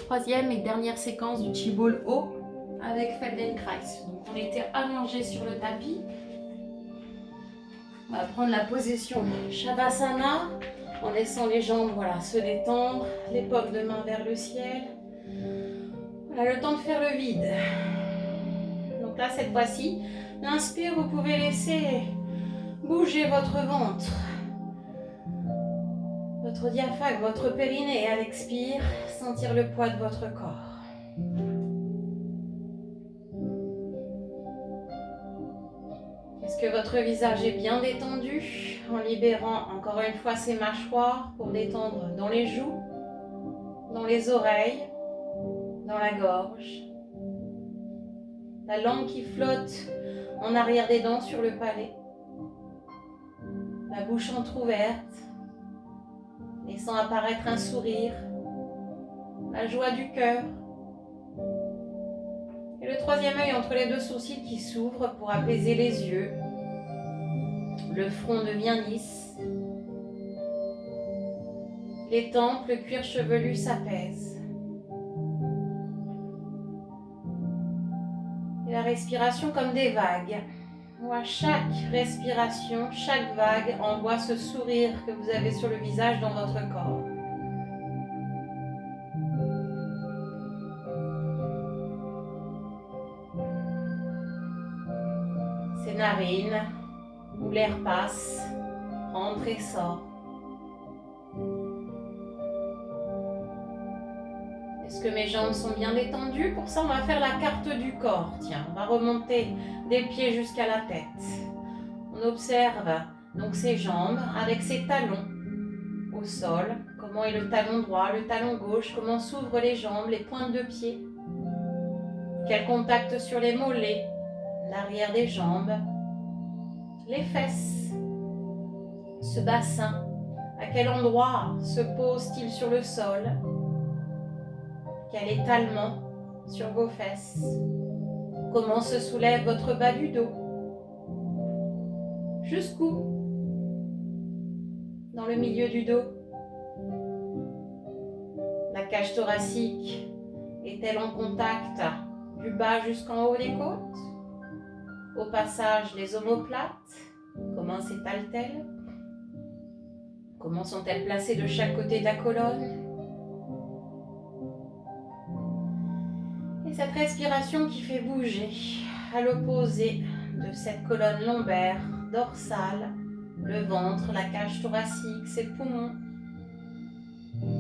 troisième et dernière séquence du Chi-Ball haut avec Feldenkrais. Donc on était allongé sur le tapis. On va prendre la position Shavasana en laissant les jambes se détendre, les paumes de main vers le ciel. Voilà, le temps de faire le vide. Donc là, cette fois-ci, l'inspire, vous pouvez laisser bouger votre ventre, votre diaphragme, votre périnée. Et à l'expire, sentir le poids de votre corps. Est-ce que votre visage est bien détendu en libérant encore une fois ses mâchoires pour détendre dans les joues, dans les oreilles, dans la gorge. La langue qui flotte en arrière des dents sur le palais. La bouche entrouverte, laissant apparaître un sourire, la joie du cœur. Et le troisième œil entre les deux sourcils qui s'ouvre pour apaiser les yeux. Le front devient lisse. Les tempes, le cuir chevelu s'apaisent. Et la respiration comme des vagues, où à chaque respiration, chaque vague envoie ce sourire que vous avez sur le visage dans votre corps. Ces narines, où l'air passe, entre et sort. Est-ce que mes jambes sont bien détendues? Pour ça, on va faire la carte du corps. Tiens, on va remonter des pieds jusqu'à la tête. On observe donc ses jambes avec ses talons au sol. Comment est le talon droit, le talon gauche? Comment s'ouvrent les jambes, les pointes de pied? Quel contact sur les mollets, l'arrière des jambes, les fesses, ce bassin? À quel endroit se pose-t-il sur le sol? Quel étalement sur vos fesses? Comment se soulève votre bas du dos? Jusqu'où? Dans le milieu du dos. La cage thoracique est-elle en contact du bas jusqu'en haut des côtes? Au passage, les omoplates, comment s'étalent-elles? Comment sont-elles placées de chaque côté de la colonne? Et cette respiration qui fait bouger à l'opposé de cette colonne lombaire, dorsale, le ventre, la cage thoracique, ses poumons.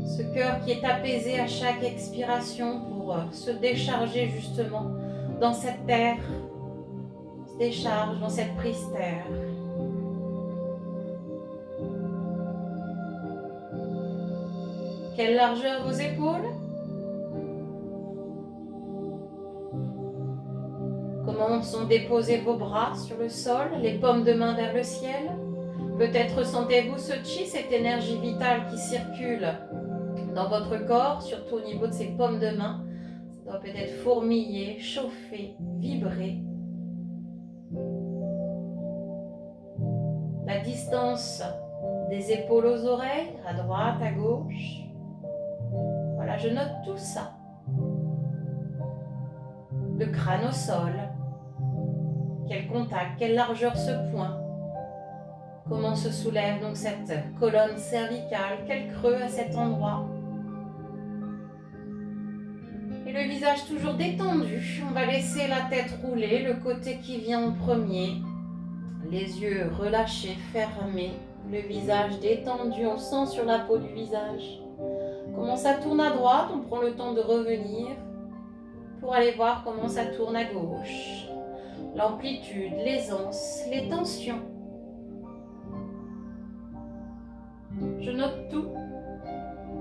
Ce cœur qui est apaisé à chaque expiration pour se décharger justement dans cette terre, se décharge dans cette prise terre. Quelle largeur vos épaules? Comment sont déposés vos bras sur le sol, les paumes de main vers le ciel? Peut-être sentez-vous ce chi, cette énergie vitale qui circule dans votre corps, surtout au niveau de ces paumes de main. Ça doit peut-être fourmiller, chauffer, vibrer. La distance des épaules aux oreilles, à droite, à gauche. Voilà, je note tout ça. Le crâne au sol. Quel contact, quelle largeur ce point? Comment se soulève donc cette colonne cervicale? Quel creux à cet endroit? Et le visage toujours détendu. On va laisser la tête rouler, le côté qui vient en premier. Les yeux relâchés, fermés. Le visage détendu, on sent sur la peau du visage. Comment ça tourne à droite? On prend le temps de revenir pour aller voir comment ça tourne à gauche. L'amplitude, l'aisance, les tensions. Je note tout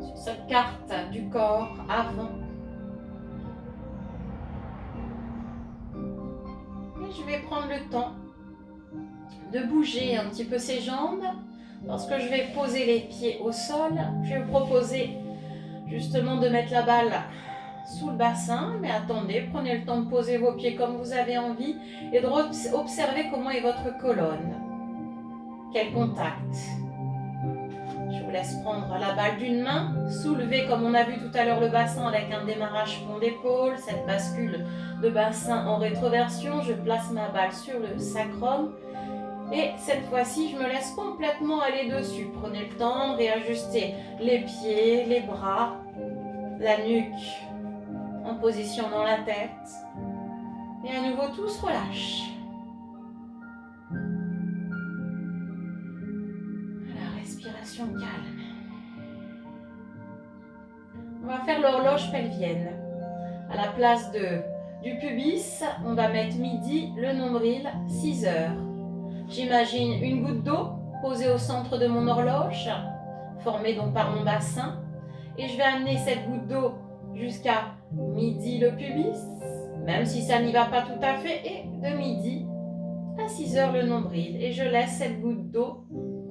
sur cette carte du corps avant. Et je vais prendre le temps de bouger un petit peu ses jambes. Lorsque je vais poser les pieds au sol, je vais vous proposer justement de mettre la balle sous le bassin, mais attendez, prenez le temps de poser vos pieds comme vous avez envie et de observer comment est votre colonne. Quel contact. Je vous laisse prendre la balle d'une main, soulever comme on a vu tout à l'heure le bassin avec un démarrage pont d'épaule, cette bascule de bassin en rétroversion. Je place ma balle sur le sacrum et cette fois-ci, je me laisse complètement aller dessus. Prenez le temps, réajustez les pieds, les bras, la nuque en position dans la tête. Et à nouveau, tout se relâche. La respiration calme. On va faire l'horloge pelvienne. À la place du pubis, on va mettre midi, le nombril, 6 heures. J'imagine une goutte d'eau posée au centre de mon horloge, formée donc par mon bassin. Et je vais amener cette goutte d'eau jusqu'à midi le pubis, même si ça n'y va pas tout à fait, et de midi à 6 heures le nombril. Et je laisse cette goutte d'eau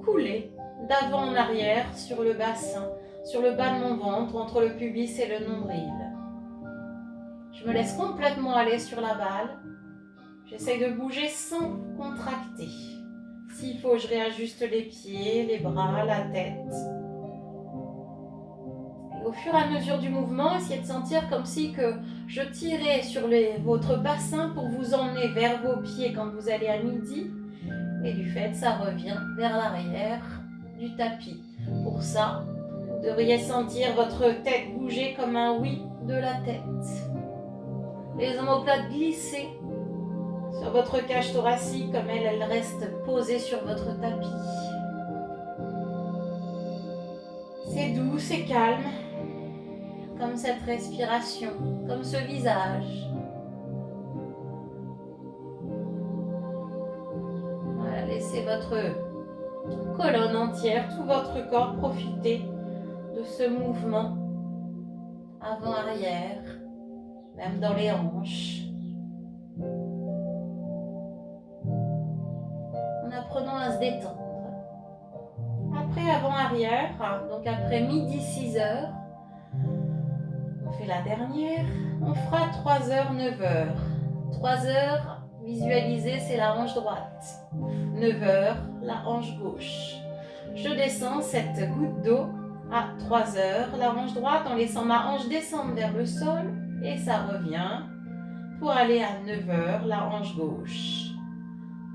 couler d'avant en arrière sur le bassin, sur le bas de mon ventre, entre le pubis et le nombril. Je me laisse complètement aller sur la balle. J'essaye de bouger sans contracter. S'il faut, je réajuste les pieds, les bras, la tête. Et au fur et à mesure du mouvement, essayez de sentir comme si que je tirais sur votre bassin pour vous emmener vers vos pieds quand vous allez à midi. Et du fait, ça revient vers l'arrière du tapis. Pour ça, vous devriez sentir votre tête bouger comme un oui de la tête. Les omoplates glisser sur votre cage thoracique comme elle reste posée sur votre tapis. C'est doux, c'est calme, comme cette respiration, comme ce visage. Voilà, laissez votre colonne entière, tout votre corps profiter de ce mouvement avant-arrière, même dans les hanches. En apprenant à se détendre. Après avant-arrière, donc après midi 6 heures, on fait la dernière, on fera 3 heures, 9 heures. 3 heures, visualisez, c'est la hanche droite. 9 heures, la hanche gauche. Je descends cette goutte d'eau à 3 heures, la hanche droite, en laissant ma hanche descendre vers le sol, et ça revient pour aller à 9 heures, la hanche gauche.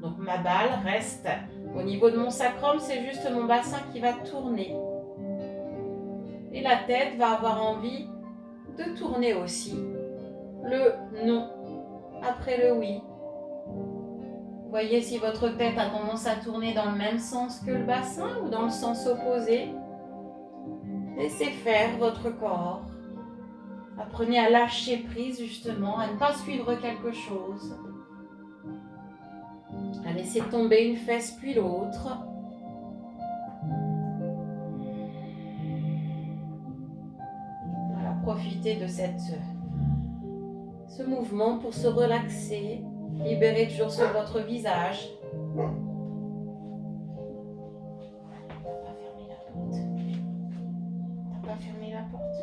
Donc ma balle reste au niveau de mon sacrum, c'est juste mon bassin qui va tourner. Et la tête va avoir envie de tourner aussi. Le non après le oui. Voyez si votre tête a tendance à tourner dans le même sens que le bassin ou dans le sens opposé. Laissez faire votre corps. Apprenez à lâcher prise justement, à ne pas suivre quelque chose. À laisser tomber une fesse puis l'autre. Voilà, profitez de ce mouvement pour se relaxer, libérer toujours sur votre visage. T'as pas fermé la porte. T'as pas fermé la porte.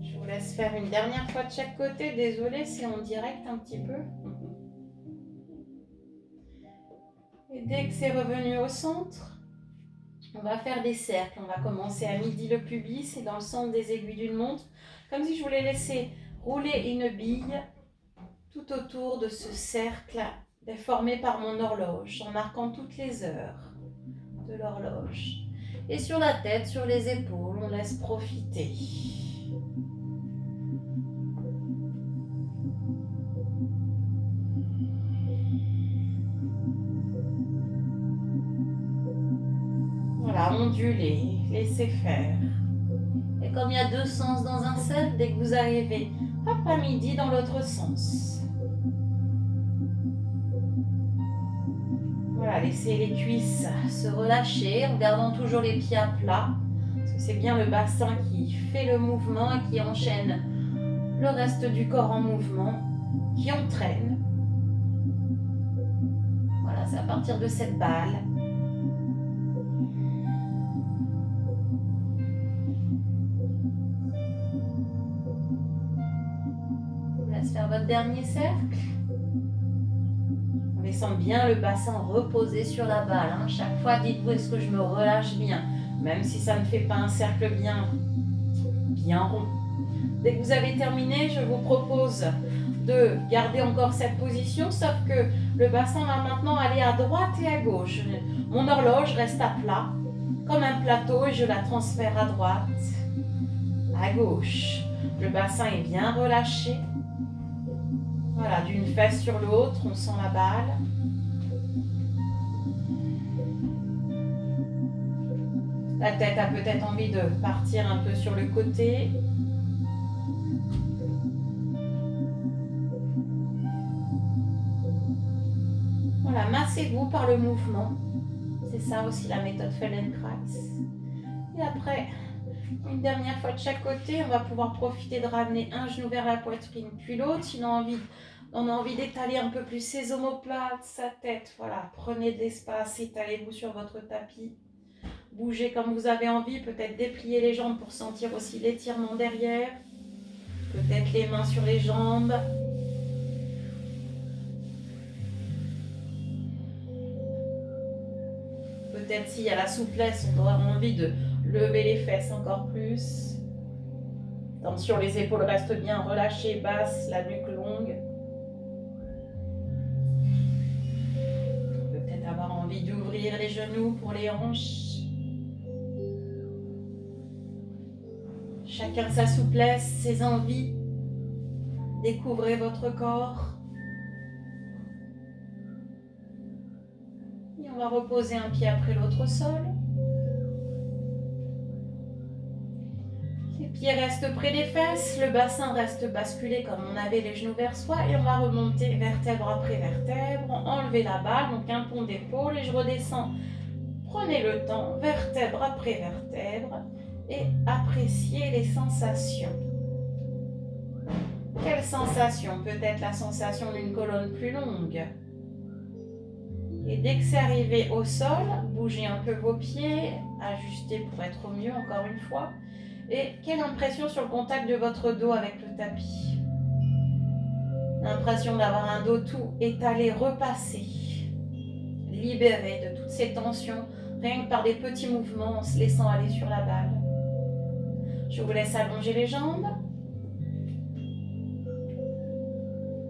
Je vous laisse faire une dernière fois de chaque côté. Désolée, c'est en direct un petit peu. Et dès que c'est revenu au centre, on va faire des cercles. On va commencer à midi le pubis et dans le centre des aiguilles d'une montre, comme si je voulais laisser rouler une bille tout autour de ce cercle formé par mon horloge, en marquant toutes les heures de l'horloge. Et sur la tête, sur les épaules, on laisse profiter. Voilà, ondulez, laissez faire. Et comme il y a deux sens dans un cercle, dès que vous arrivez, hop, à midi dans l'autre sens. Voilà, laissez les cuisses se relâcher en gardant toujours les pieds à plat. Parce que c'est bien le bassin qui fait le mouvement et qui enchaîne le reste du corps en mouvement, qui entraîne. Voilà, c'est à partir de cette balle. Je vous laisse faire votre dernier cercle. descendre bien le bassin reposé sur la balle. Hein. Chaque fois, dites-vous, est-ce que je me relâche bien? Même si ça ne fait pas un cercle bien rond. Dès que vous avez terminé, je vous propose de garder encore cette position, sauf que le bassin va maintenant aller à droite et à gauche. Mon horloge reste à plat, comme un plateau, et je la transfère à droite, à gauche. Le bassin est bien relâché. Voilà, d'une fesse sur l'autre, on sent la balle. La tête a peut-être envie de partir un peu sur le côté. Voilà, massez-vous par le mouvement. C'est ça aussi la méthode Feldenkrais. Et après, une dernière fois de chaque côté, on va pouvoir profiter de ramener un genou vers la poitrine, puis l'autre. Si on a envie d'étaler un peu plus ses omoplates, sa tête. Voilà, prenez de l'espace, étalez-vous sur votre tapis. Bougez comme vous avez envie, peut-être déplier les jambes pour sentir aussi l'étirement derrière. Peut-être les mains sur les jambes. Peut-être s'il y a la souplesse, on aura envie de lever les fesses encore plus. Attention, les épaules restent bien relâchées, basses, la nuque longue. Peut-être avoir envie d'ouvrir les genoux pour les hanches. Chacun sa souplesse, ses envies. Découvrez votre corps. Et on va reposer un pied après l'autre au sol. Les pieds restent près des fesses, le bassin reste basculé comme on avait les genoux vers soi et on va remonter vertèbre après vertèbre, enlever la balle, donc un pont d'épaule et je redescends. Prenez le temps, vertèbre après vertèbre et appréciez les sensations. Quelle sensation? Peut-être la sensation d'une colonne plus longue. Et dès que c'est arrivé au sol, bougez un peu vos pieds, ajustez pour être au mieux encore une fois. Et quelle impression sur le contact de votre dos avec le tapis? L'impression d'avoir un dos tout étalé, repassé, libéré de toutes ces tensions, rien que par des petits mouvements en se laissant aller sur la balle. Je vous laisse allonger les jambes.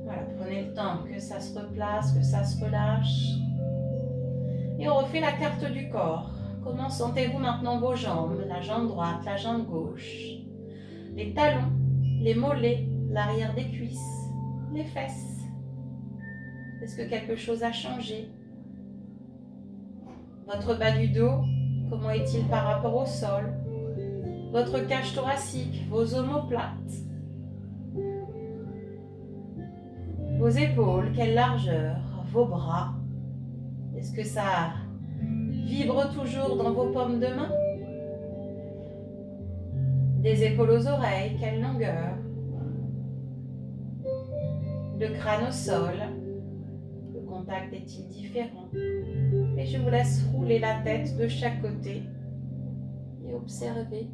Voilà, prenez le temps que ça se replace, que ça se relâche. Et on refait la carte du corps. Comment sentez-vous maintenant vos jambes? La jambe droite, la jambe gauche. Les talons, les mollets, l'arrière des cuisses, les fesses. Est-ce que quelque chose a changé? Votre bas du dos, comment est-il par rapport au sol? Votre cage thoracique, vos omoplates. Vos épaules, quelle largeur? Vos bras. Est-ce que ça vibre toujours dans vos paumes de main? Des épaules aux oreilles, quelle longueur? Le crâne au sol, le contact est-il différent? Et je vous laisse rouler la tête de chaque côté et observer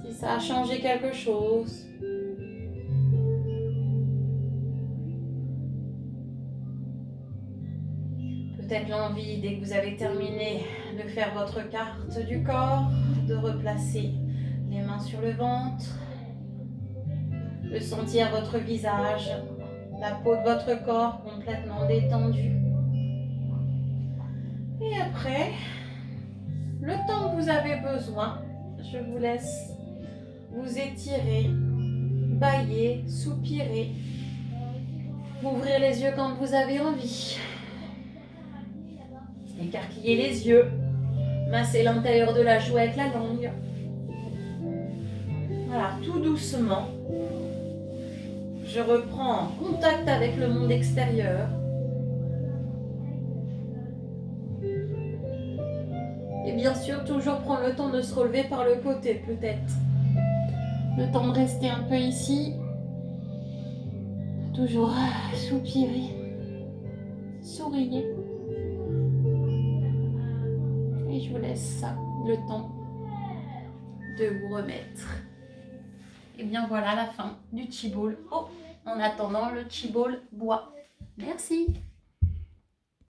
si ça a changé quelque chose. Peut-être l'envie, dès que vous avez terminé de faire votre carte du corps, de replacer les mains sur le ventre, de sentir votre visage, la peau de votre corps complètement détendue. Et après, le temps que vous avez besoin, je vous laisse vous étirer, bâiller, soupirer, ouvrir les yeux quand vous avez envie. Écarquillez les yeux, massez l'intérieur de la joue avec la langue. Voilà, tout doucement, je reprends contact avec le monde extérieur. Et bien sûr, toujours prendre le temps de se relever par le côté, peut-être. Le temps de rester un peu ici. Toujours soupirer, souriez. Et je vous laisse ça, le temps de vous remettre. Et bien voilà la fin du Chi Ball. Oh, en attendant, le Chi Ball boit. Merci.